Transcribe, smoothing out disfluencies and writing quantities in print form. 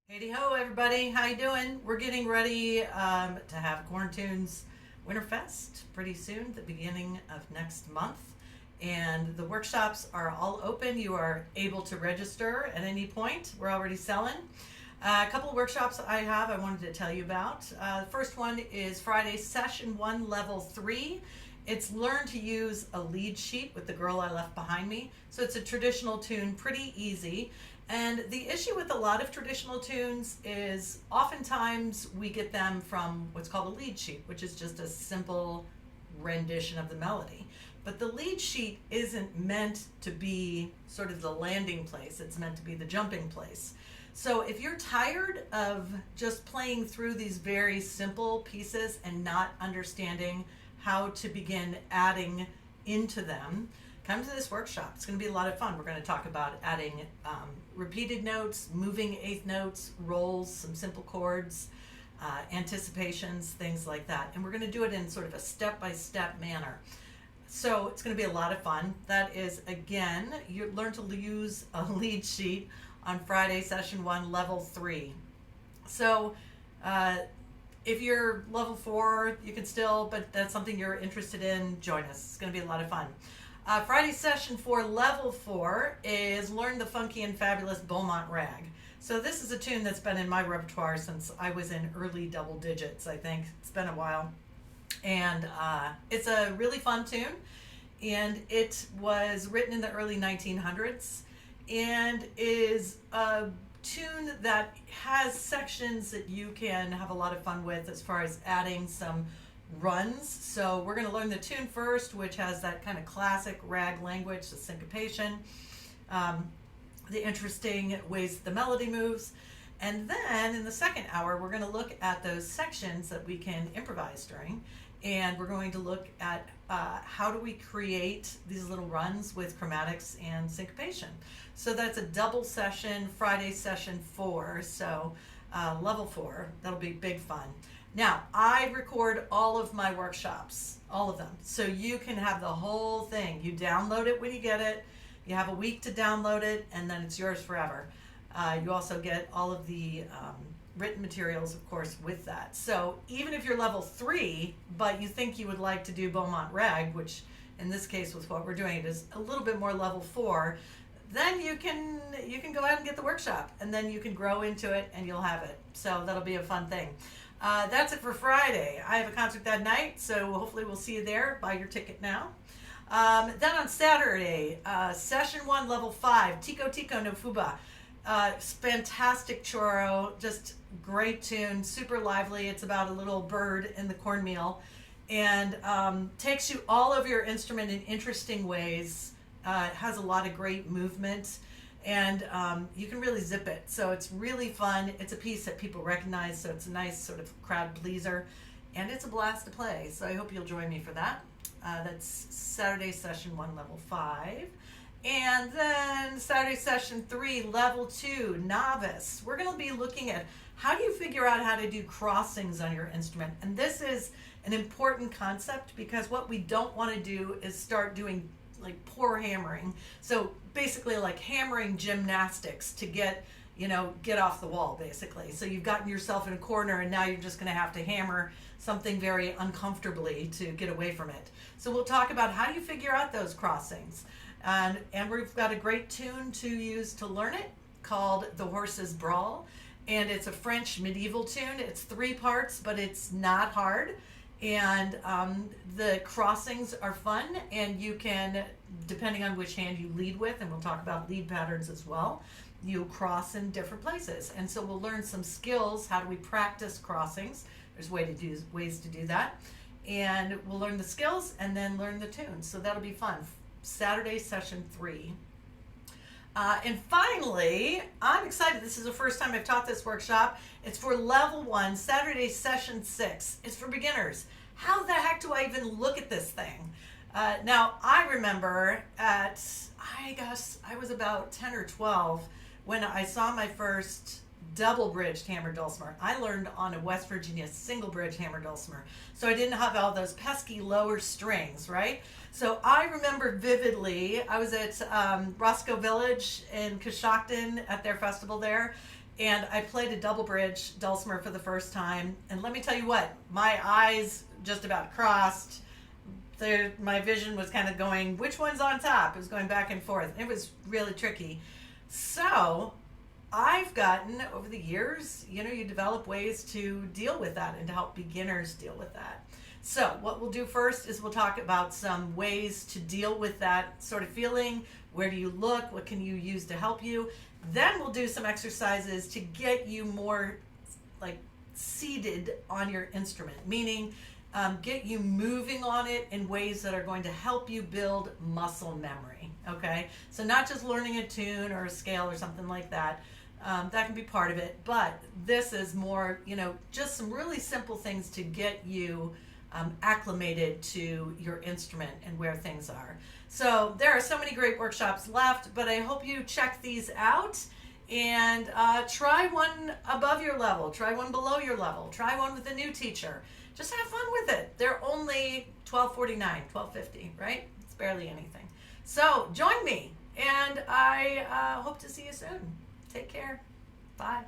Hey ho, everybody! How you doing? We're getting ready to have Corn Tunes WinterFest pretty soon, the beginning of next month, and the workshops are all open. You are able to register at any point. We're already selling. A couple of workshops I wanted to tell you about. The first one is Friday, Session 1, Level 3. It's Learn to Use a Lead Sheet with the Girl I Left Behind Me. So it's a traditional tune, pretty easy. And the issue with a lot of traditional tunes is oftentimes we get them from what's called a lead sheet, which is just a simple rendition of the melody. But the lead sheet isn't meant to be sort of the landing place, it's meant to be the jumping place. So if you're tired of just playing through these very simple pieces and not understanding how to begin adding into them, come to this workshop. It's going to be a lot of fun. We're going to talk about adding repeated notes, moving eighth notes, rolls, some simple chords, anticipations, things like that. And we're going to do it in sort of a step-by-step manner. So it's going to be a lot of fun. That is, again, you learn to use a lead sheet on Friday, Session 1, Level 3. So if you're Level 4, you can still, but that's something you're interested in, join us. It's going to be a lot of fun. Friday Session 4, Level 4 is Learn the Funky and Fabulous Beaumont Rag. So this is a tune that's been in my repertoire since I was in early double digits, I think. It's been a while. And it's a really fun tune. And it was written in the early 1900s and is a tune that has sections that you can have a lot of fun with as far as adding some runs. So we're going to learn the tune first, which has that kind of classic rag language, the syncopation, the interesting ways the melody moves. And then in the second hour, we're going to look at those sections that we can improvise during. And we're going to look at how do we create these little runs with chromatics and syncopation. So that's a double session, Friday Session 4, so Level 4. That'll be big fun. Now, I record all of my workshops, all of them, so you can have the whole thing. You download it when you get it. You have a week to download it, and then it's yours forever. You also get all of the written materials, of course, with that. So even if you're Level 3, but you think you would like to do Beaumont Rag, which in this case with what we're doing, it is a little bit more Level 4, then you can go out and get the workshop, and then you can grow into it, and you'll have it. So that'll be a fun thing. That's it for Friday. I have a concert that night, so hopefully we'll see you there. Buy your ticket now. Then on Saturday, Session 1, Level 5, Tico Tico no Fuba. Fantastic choro, just great tune, super lively. It's about a little bird in the cornmeal and takes you all over your instrument in interesting ways. It has a lot of great movement. And you can really zip it. So it's really fun. It's a piece that people recognize, so it's a nice sort of crowd pleaser. And it's a blast to play, so I hope you'll join me for that. That's Saturday Session 1, Level 5. And then Saturday Session 3, Level 2, Novice. We're going to be looking at how do you figure out how to do crossings on your instrument. And this is an important concept because what we don't want to do is start doing like poor hammering. So basically like hammering gymnastics to get off the wall, basically. So you've gotten yourself in a corner and now you're just going to have to hammer something very uncomfortably to get away from it. So we'll talk about how do you figure out those crossings. And we've got a great tune to use to learn it called The Horse's Brawl. And it's a French medieval tune. It's 3 parts, but it's not hard. And the crossings are fun, and you can, depending on which hand you lead with, and we'll talk about lead patterns as well, you cross in different places. And so we'll learn some skills. How do we practice crossings? There's ways to do that. And we'll learn the skills and then learn the tunes. So that'll be fun. Saturday Session 3. And finally, I'm excited. This is the first time I've taught this workshop. It's for Level 1, Saturday Session 6. It's for beginners. How the heck do I even look at this thing? Now, I remember I guess I was about 10 or 12 when I saw my first double-bridged hammer dulcimer. I learned on a West Virginia single-bridge hammer dulcimer. So I didn't have all those pesky lower strings, right? So I remember vividly, I was at Roscoe Village in Coshocton at their festival there, and I played a double bridge dulcimer for the first time. And let me tell you what, my eyes just about crossed. My vision was kind of going, which one's on top? It was going back and forth. It was really tricky. So I've gotten, over the years, you develop ways to deal with that and to help beginners deal with that. So what we'll do first is we'll talk about some ways to deal with that sort of feeling. Where do you look? What can you use to help you? Then we'll do some exercises to get you more like seated on your instrument, meaning get you moving on it in ways that are going to help you build muscle memory, okay? So not just learning a tune or a scale or something like that. That can be part of it, but this is more, just some really simple things to get you acclimated to your instrument and where things are. So there are so many great workshops left, but I hope you check these out and try one above your level, try one below your level, try one with a new teacher. Just have fun with it. They're only $12.49, $12.50, right? It's barely anything. So join me, and I hope to see you soon. Take care. Bye.